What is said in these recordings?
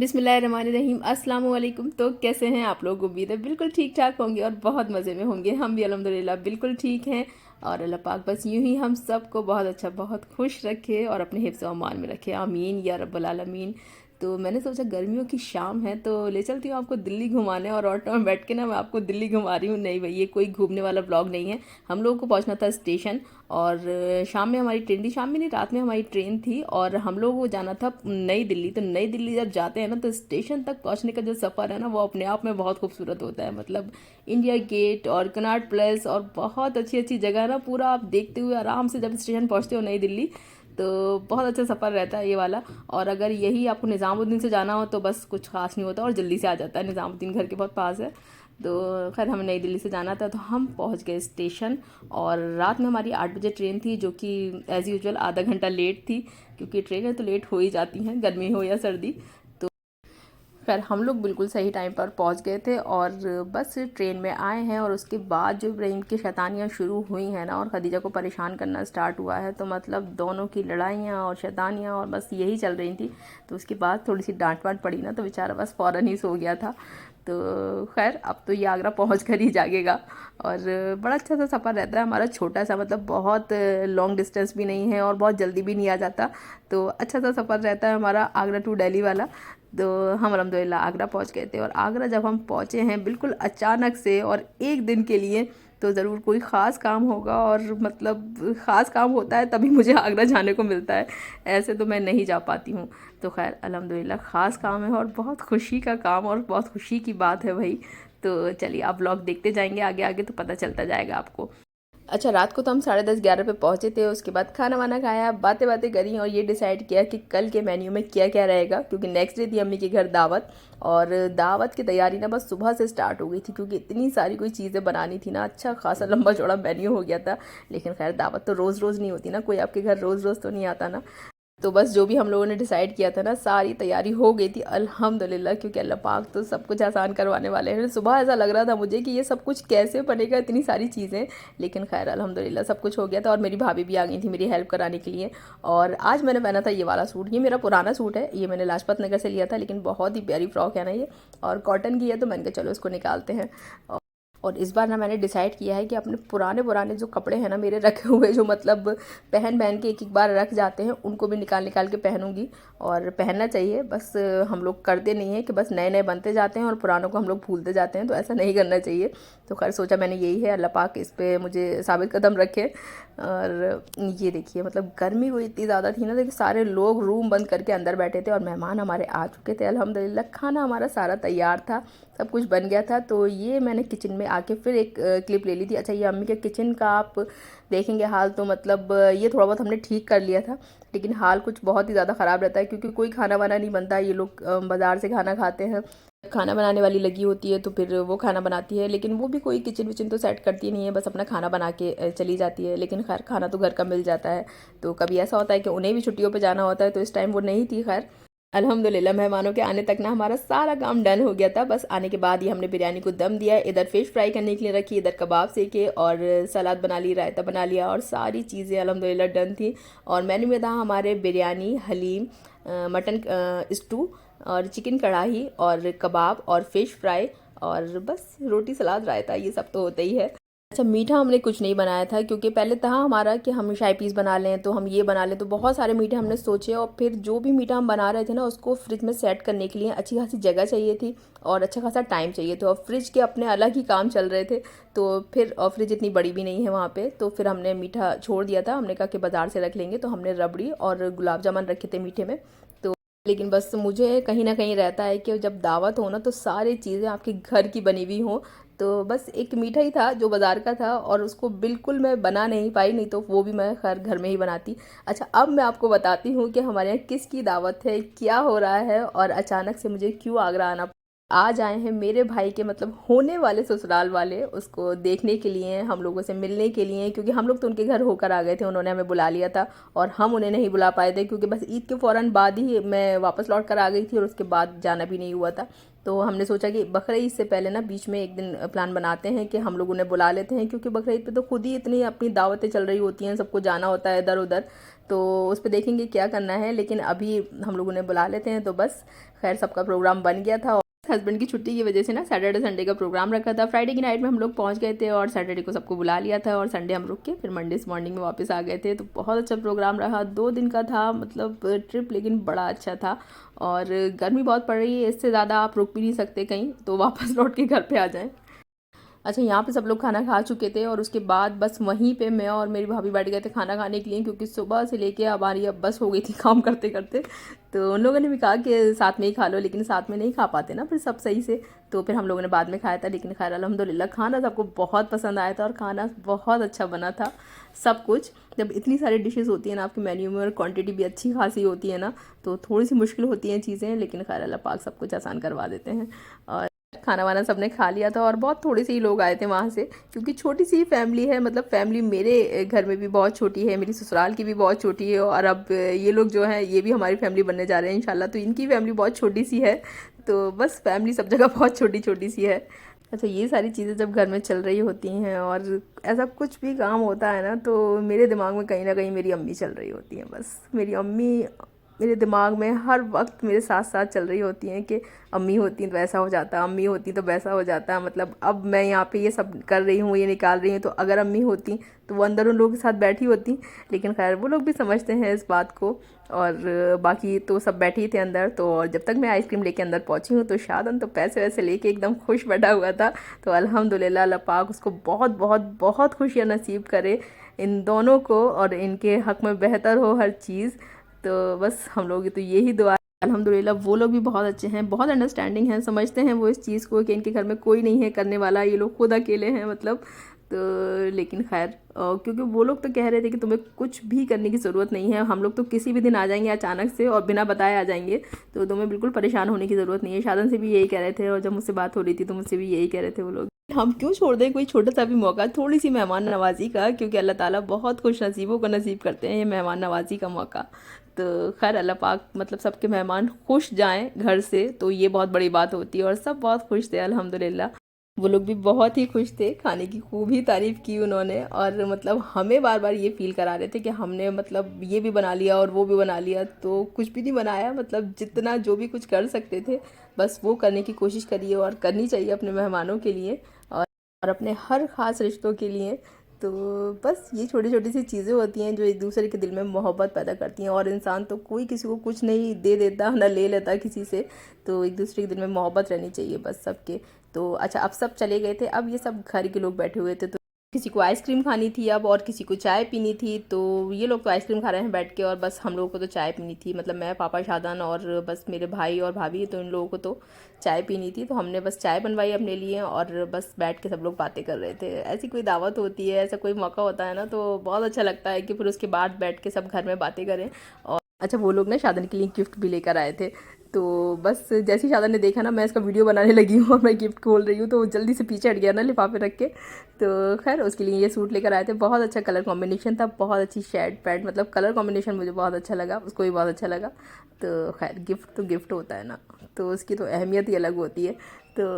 बिस्मिल्लाहिर्रहमानिर्रहीम अस्सलाम वालेकुम। तो कैसे हैं आप लोग? उम्मीद है बिल्कुल ठीक ठाक होंगे और बहुत मज़े में होंगे। हम भी अल्हम्दुलिल्लाह बिल्कुल ठीक हैं। और अल्लाह पाक बस यूं ही हम सबको बहुत अच्छा बहुत खुश रखे और अपने हिफ्ज़ व अमान में रखे, आमीन या रब्बल आलमीन। तो मैंने सोचा गर्मियों की शाम है तो ले चलती हूँ आपको दिल्ली घुमाने, और ऑटो में बैठ के ना मैं आपको दिल्ली घुमा रही हूँ। नहीं भाई, ये कोई घूमने वाला ब्लॉग नहीं है। हम लोगों को पहुँचना था स्टेशन, और शाम में हमारी ट्रेन थी, शाम में नहीं रात में हमारी ट्रेन थी, और हम लोगों को जाना था नई दिल्ली। तो नई दिल्ली जब जाते हैं ना तो स्टेशन तक पहुंचने का जो सफ़र है ना वो अपने आप में बहुत खूबसूरत होता है। मतलब इंडिया गेट और कनॉट प्लेस और बहुत अच्छी अच्छी जगह है ना, पूरा आप देखते हुए आराम से जब स्टेशन पहुंचते हो नई दिल्ली, तो बहुत अच्छा सफ़र रहता है ये वाला। और अगर यही आपको निज़ामुद्दीन से जाना हो तो बस कुछ खास नहीं होता और जल्दी से आ जाता है, निज़ामुद्दीन घर के बहुत पास है। तो खैर हमें नई दिल्ली से जाना था तो हम पहुंच गए स्टेशन। और रात में हमारी 8 बजे ट्रेन थी, जो कि एज़ यूजुअल आधा घंटा लेट थी, क्योंकि ट्रेनें तो लेट हो ही जाती हैं गर्मी हो या सर्दी। खैर हम लोग बिल्कुल सही टाइम पर पहुंच गए थे और बस ट्रेन में आए हैं। और उसके बाद जो इब्राहिम की शैतानियाँ शुरू हुई हैं ना और खदीजा को परेशान करना स्टार्ट हुआ है, तो मतलब दोनों की लड़ाइयाँ और शैतानियाँ और बस यही चल रही थी। तो उसके बाद थोड़ी सी डांट वाट पड़ी ना तो बेचारा बस फ़ौरन ही सो गया था। तो खैर अब तो ये आगरा पहुंच कर ही जागेगा। और बड़ा अच्छा सा सफ़र रहता है हमारा, छोटा सा, मतलब बहुत लॉन्ग डिस्टेंस भी नहीं है और बहुत जल्दी भी नहीं आ जाता। तो अच्छा सा सफ़र रहता है हमारा आगरा टू दिल्ली वाला। तो हम अल्हम्दुलिल्लाह आगरा पहुंच गए थे। और आगरा जब हम पहुंचे हैं बिल्कुल अचानक से और एक दिन के लिए, तो ज़रूर कोई ख़ास काम होगा, और मतलब ख़ास काम होता है तभी मुझे आगरा जाने को मिलता है, ऐसे तो मैं नहीं जा पाती हूँ। तो खैर अल्हम्दुलिल्लाह ख़ास काम है और बहुत खुशी का काम और बहुत खुशी की बात है भाई। तो चलिए आप व्लॉग देखते जाएंगे आगे आगे तो पता चलता जाएगा आपको। अच्छा, रात को तो हम 10:30-11 पे पहुंचे थे। उसके बाद खाना वाना खाया, बातें बातें करी और ये डिसाइड किया कि कल के मेन्यू में क्या क्या रहेगा, क्योंकि नेक्स्ट डे थी अम्मी के घर दावत। और दावत की तैयारी ना बस सुबह से स्टार्ट हो गई थी, क्योंकि इतनी सारी कोई चीज़ें बनानी थी ना, अच्छा खासा लंबा चौड़ा मेन्यू हो गया था। लेकिन खैर दावत तो रोज़ रोज़ नहीं होती ना, कोई आपके घर रोज़ रोज़ तो नहीं आता ना। तो बस जो भी हम लोगों ने डिसाइड किया था ना, सारी तैयारी हो गई थी अल्हम्दुलिल्लाह, क्योंकि अल्लाह पाक तो सब कुछ आसान करवाने वाले हैं। सुबह ऐसा लग रहा था मुझे कि ये सब कुछ कैसे बनेगा, इतनी सारी चीज़ें, लेकिन खैर अल्हम्दुलिल्लाह सब कुछ हो गया था। और मेरी भाभी भी आ गई थी मेरी हेल्प कराने के लिए। और आज मैंने पहना था ये वाला सूट, ये मेरा पुराना सूट है, ये मैंने लाजपत नगर से लिया था, लेकिन बहुत ही प्यारी फ्रॉक है ना ये, और कॉटन की है, तो मैंने कहा चलो इसको निकालते हैं। और इस बार ना मैंने डिसाइड किया है कि अपने पुराने पुराने जो कपड़े हैं ना मेरे रखे हुए, जो मतलब पहन पहन के एक एक बार रख जाते हैं, उनको भी निकाल निकाल के पहनूंगी। और पहनना चाहिए, बस हम लोग करते नहीं है कि बस नए नए बनते जाते हैं और पुरानों को हम लोग भूलते जाते हैं, तो ऐसा नहीं करना चाहिए। तो खैर सोचा मैंने यही है, अल्लाह पाक इस पर मुझे साबित कदम रखे। और ये देखिए मतलब गर्मी वो इतनी ज़्यादा थी ना, देखिए सारे लोग रूम बंद करके अंदर बैठे थे और मेहमान हमारे आ चुके थे अल्हम्दुलिल्लाह। खाना हमारा सारा तैयार था, सब कुछ बन गया था। तो ये मैंने किचन में आके फिर एक क्लिप ले ली थी। अच्छा, ये अम्मी के किचन का आप देखेंगे हाल, तो मतलब ये थोड़ा बहुत हमने ठीक कर लिया था, लेकिन हाल कुछ बहुत ही ज़्यादा ख़राब रहता है, क्योंकि कोई खाना वाना नहीं बनता। ये लोग बाज़ार से खाना खाते हैं, खाना बनाने वाली लगी होती है तो फिर वो खाना बनाती है, लेकिन वो भी कोई किचन विचन तो सेट करती नहीं है, बस अपना खाना बना के चली जाती है। लेकिन खैर खाना तो घर का मिल जाता है। तो कभी ऐसा होता है कि उन्हें भी छुट्टियों पे जाना होता है, तो इस टाइम वो नहीं थी। खैर अल्हम्दुलिल्लाह मेहमानों के आने तक ना हमारा सारा काम डन हो गया था। बस आने के बाद ही हमने बिरयानी को दम दिया, इधर फिश फ्राई करने के लिए रखी, इधर कबाब सेके और सलाद बना ली, रायता बना लिया, और सारी चीज़ें अल्हम्दुलिल्लाह डन थी। और मेन्यू में था हमारे बिरयानी, हलीम, मटन स्टू और चिकन कढ़ाई और कबाब और फ़िश फ्राई, और बस रोटी सलाद रायता, ये सब तो होता ही है। अच्छा, मीठा हमने कुछ नहीं बनाया था, क्योंकि पहले था हमारा कि हम शाही पीस बना लें, तो हम ये बना लें, तो बहुत सारे मीठे हमने सोचे। और फिर जो भी मीठा हम बना रहे थे ना उसको फ्रिज में सेट करने के लिए अच्छी खासी जगह चाहिए थी और अच्छा खासा टाइम चाहिए, तो अब फ्रिज के अपने अलग ही काम चल रहे थे। तो फिर और फ्रिज इतनी बड़ी भी नहीं है वहाँ पे, तो फिर हमने मीठा छोड़ दिया था। हमने कहा कि बाज़ार से रख लेंगे, तो हमने रबड़ी और गुलाब जामुन रखे थे मीठे में। तो लेकिन बस मुझे कहीं ना कहीं रहता है कि जब दावत हो ना तो सारी चीज़ें आपके घर की बनी हुई हों। तो बस एक मीठा ही था जो बाज़ार का था, और उसको बिल्कुल मैं बना नहीं पाई, नहीं तो वो भी मैं खैर घर में ही बनाती। अच्छा, अब मैं आपको बताती हूँ कि हमारे यहाँ किसकी दावत है, क्या हो रहा है और अचानक से मुझे क्यों आगरा आना। आज आए हैं मेरे भाई के मतलब होने वाले ससुराल वाले उसको देखने के लिए, हम लोगों से मिलने के लिए, क्योंकि हम लोग तो उनके घर होकर आ गए थे, उन्होंने हमें बुला लिया था और हम उन्हें नहीं बुला पाए थे क्योंकि बस ईद के फ़ौरन बाद ही मैं वापस लौट कर आ गई थी और उसके बाद जाना भी नहीं हुआ था। तो हमने सोचा कि बकरीद से पहले ना बीच में एक दिन प्लान बनाते हैं कि हम लोग उन्हें बुला लेते हैं, क्योंकि बकरीद पे तो खुद ही इतनी अपनी दावतें चल रही होती हैं, सबको जाना होता है इधर उधर, तो उस पर देखेंगे क्या करना है। लेकिन अभी हम लोग उन्हें बुला लेते हैं। तो बस खैर सबका प्रोग्राम बन गया था। हस्बैंड की छुट्टी की वजह से ना सैटरडे संडे का प्रोग्राम रखा था। फ्राइडे की नाइट में हम लोग पहुंच गए थे और सैटरडे को सबको बुला लिया था और संडे हम रुक के फिर मंडे मॉर्निंग में वापस आ गए थे। तो बहुत अच्छा प्रोग्राम रहा, 2 दिन का था मतलब ट्रिप, लेकिन बड़ा अच्छा था। और गर्मी बहुत पड़ रही है, इससे ज़्यादा आप रुक भी नहीं सकते कहीं, तो वापस लौट के घर पे आ जाएं। अच्छा, यहाँ पे सब लोग खाना खा चुके थे और उसके बाद बस वहीं पे मैं और मेरी भाभी बैठ गए थे खाना खाने के लिए, क्योंकि सुबह से लेके अब हमारी अब बस हो गई थी काम करते करते। तो उन लोगों ने भी कहा कि साथ में ही खा लो, लेकिन साथ में नहीं खा पाते ना फिर सब सही से, तो फिर हम लोगों ने बाद में खाया था। लेकिन खैर अल्हम्दुलिल्लाह खाना सबको बहुत पसंद आया था और खाना बहुत अच्छा बना था सब कुछ। जब इतनी सारी डिशेस होती हैं ना आपके मेन्यू में और क्वांटिटी भी अच्छी खासी होती है ना, तो थोड़ी सी मुश्किल होती हैं चीज़ें, लेकिन खैर अल्लाह पाक सब कुछ आसान करवा देते हैं। और खाना वाना सबने खा लिया था और बहुत थोड़े से ही लोग आए थे वहाँ से, क्योंकि छोटी सी फैमिली है। मतलब फैमिली मेरे घर में भी बहुत छोटी है, मेरी ससुराल की भी बहुत छोटी है, और अब ये लोग जो हैं ये भी हमारी फैमिली बनने जा रहे हैं इंशाल्लाह, तो इनकी फैमिली बहुत छोटी सी है। तो बस फैमिली सब जगह बहुत छोटी छोटी सी है। अच्छा, ये सारी चीज़ें जब घर में चल रही होती हैं और ऐसा कुछ भी काम होता है ना, तो मेरे दिमाग में कहीं ना कहीं मेरी अम्मी चल रही होती हैं। बस मेरी अम्मी मेरे दिमाग में हर वक्त मेरे साथ साथ चल रही होती हैं कि अम्मी होती तो ऐसा हो जाता, अम्मी होती तो वैसा हो जाता। मतलब अब मैं यहाँ पे ये सब कर रही हूँ, ये निकाल रही हूँ, तो अगर अम्मी होती तो वो अंदर उन लोगों के साथ बैठी होती। लेकिन खैर वो लोग भी समझते हैं इस बात को। और बाकी तो सब बैठे ही थे अंदर। तो और जब तक मैं आइसक्रीम लेके अंदर पहुँची हूँ तो शादन तो पैसे वैसे लेके एकदम खुश बैठा हुआ था। तो अल्हम्दुलिल्लाह अल्लाह पाक उसको बहुत बहुत बहुत खुशियाँ नसीब करे इन दोनों को, और इनके हक़ में बेहतर हो हर चीज़। तो बस हम लोग तो यही दुआ। अल्हम्दुलिल्लाह वो लोग भी बहुत अच्छे हैं, बहुत अंडरस्टैंडिंग हैं, समझते हैं वो इस चीज़ को कि इनके घर में कोई नहीं है करने वाला, ये लोग खुद अकेले हैं मतलब। तो लेकिन खैर क्योंकि वो लोग तो कह रहे थे कि तुम्हें कुछ भी करने की ज़रूरत नहीं है, हम लोग तो किसी भी दिन आ जाएंगे अचानक से और बिना बताए आ जाएंगे, तो तुम्हें बिल्कुल परेशान होने की ज़रूरत नहीं है। शादन से भी यही कह रहे थे और जब मुझसे बात हो रही थी तो मुझसे भी यही कह रहे थे वो लोग। हम क्यों छोड़ दें कोई छोटा सा भी मौका, थोड़ी सी मेहमान नवाजी का, क्योंकि अल्लाह ताला बहुत खुश नसीबों को नसीब करते हैं ये मेहमान नवाजी का मौका। तो खैर अल्लाह पाक मतलब सबके मेहमान खुश जाएं घर से, तो ये बहुत बड़ी बात होती है और सब बहुत खुश थे अल्हम्दुलिल्लाह। वो लोग भी बहुत ही खुश थे, खाने की खूब ही तारीफ़ की उन्होंने, और मतलब हमें बार बार ये फ़ील करा रहे थे कि हमने मतलब ये भी बना लिया और वो भी बना लिया, तो कुछ भी नहीं बनाया। मतलब जितना जो भी कुछ कर सकते थे बस वो करने की कोशिश करिए, और करनी चाहिए अपने मेहमानों के लिए और अपने हर ख़ास रिश्तों के लिए। तो बस ये छोटी छोटी सी चीज़ें होती हैं जो एक दूसरे के दिल में मोहब्बत पैदा करती हैं, और इंसान तो कोई किसी को कुछ नहीं दे देता ना ले लेता किसी से, तो एक दूसरे के दिल में मोहब्बत रहनी चाहिए बस सबके। तो अच्छा, अब सब चले गए थे, अब ये सब घर के लोग बैठे हुए थे, तो किसी को आइसक्रीम खानी थी अब और किसी को चाय पीनी थी। तो ये लोग तो आइसक्रीम खा रहे हैं बैठ के, और बस हम लोगों को तो चाय पीनी थी। मतलब मैं, पापा, शादान और बस मेरे भाई और भाभी, तो इन लोगों को तो चाय पीनी थी। तो हमने बस चाय बनवाई अपने लिए और बस बैठ के सब लोग बातें कर रहे थे। ऐसी कोई दावत होती है, ऐसा कोई मौका होता है ना, तो बहुत अच्छा लगता है कि फिर उसके बाद बैठ के सब घर में बातें करें। और अच्छा, वो लोग ना शादन के लिए गिफ्ट भी लेकर आए थे। तो बस जैसे ही शादन ने देखा ना मैं इसका वीडियो बनाने लगी हूँ और मैं गिफ्ट खोल रही हूँ, तो वो जल्दी से पीछे हट गया ना लिफाफे रख के। तो खैर उसके लिए ये सूट लेकर आए थे, बहुत अच्छा कलर कॉम्बिनेशन था, बहुत अच्छी शेड पैड, मतलब कलर कॉम्बिनेशन मुझे बहुत अच्छा लगा, उसको भी बहुत अच्छा लगा। तो खैर गिफ्ट तो गिफ्ट होता है ना, तो उसकी तो अहमियत ही अलग होती है। तो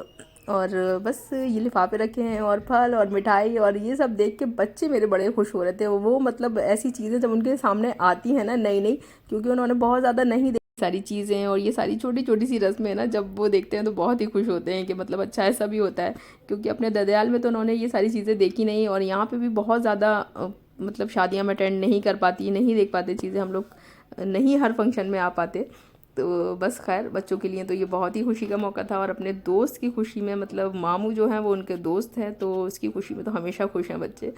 और बस ये लिफाफे रखे हैं और फल और मिठाई, और ये सब देख के बच्चे मेरे बड़े खुश हो रहे थे। वो मतलब ऐसी चीज़ें जब उनके सामने आती हैं ना नई नई, क्योंकि उन्होंने बहुत ज़्यादा नहीं देखी सारी चीज़ें, और ये सारी छोटी छोटी सी रस्में हैं ना, जब वो देखते हैं तो बहुत ही खुश होते हैं कि मतलब अच्छा ऐसा भी होता है। क्योंकि अपने ददयाल में तो उन्होंने ये सारी चीज़ें देखी नहीं, और यहाँ पे भी बहुत ज़्यादा मतलब शादियाँ में अटेंड नहीं कर पाती, नहीं देख पाते चीज़ें, हम लोग नहीं हर फंक्शन में आ पाते। तो बस खैर बच्चों के लिए तो ये बहुत ही खुशी का मौका था, और अपने दोस्त की खुशी में, मतलब मामू जो हैं वो उनके दोस्त हैं, तो उसकी खुशी में तो हमेशा खुश हैं बच्चे।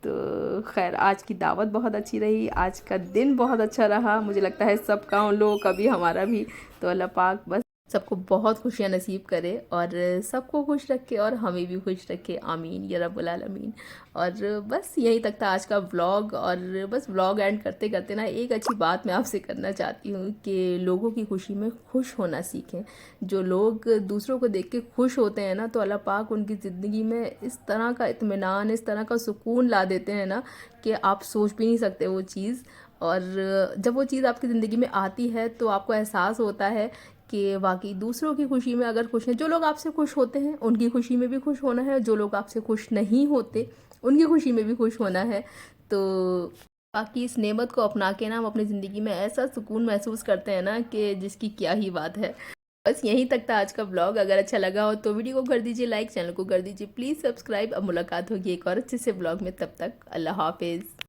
तो खैर आज की दावत बहुत अच्छी रही, आज का दिन बहुत अच्छा रहा, मुझे लगता है सबका, उन लोगों का भी, हमारा भी। तो अल्लाह पाक बस सबको बहुत खुशियाँ नसीब करे और सबको खुश रखे और हमें भी खुश रखे, आमीन या रब्बुल आलमीन। और बस यहीं तक था आज का व्लॉग। और बस व्लॉग एंड करते करते ना एक अच्छी बात मैं आपसे करना चाहती हूँ कि लोगों की खुशी में खुश होना सीखें। जो लोग दूसरों को देख के खुश होते हैं ना, तो अल्लाह पाक उनकी ज़िंदगी में इस तरह का इत्मीनान, इस तरह का सुकून ला देते हैं ना कि आप सोच भी नहीं सकते वो चीज़। और जब वो चीज़ आपकी ज़िंदगी में आती है तो आपको एहसास होता है कि वाकई दूसरों की खुशी में अगर खुश हैं, जो लोग आपसे खुश होते हैं उनकी खुशी में भी खुश होना है, जो लोग आपसे खुश नहीं होते उनकी खुशी में भी खुश होना है। तो बाकी इस नेमत को अपना के ना हम अपनी ज़िंदगी में ऐसा सुकून महसूस करते हैं ना कि जिसकी क्या ही बात है। बस यहीं तक था आज का ब्लॉग। अगर अच्छा लगा हो तो वीडियो को कर दीजिए लाइक, चैनल को कर दीजिए प्लीज़ सब्सक्राइब। अब मुलाकात होगी एक और अच्छे से ब्लॉग में, तब तक अल्लाह हाफिज़।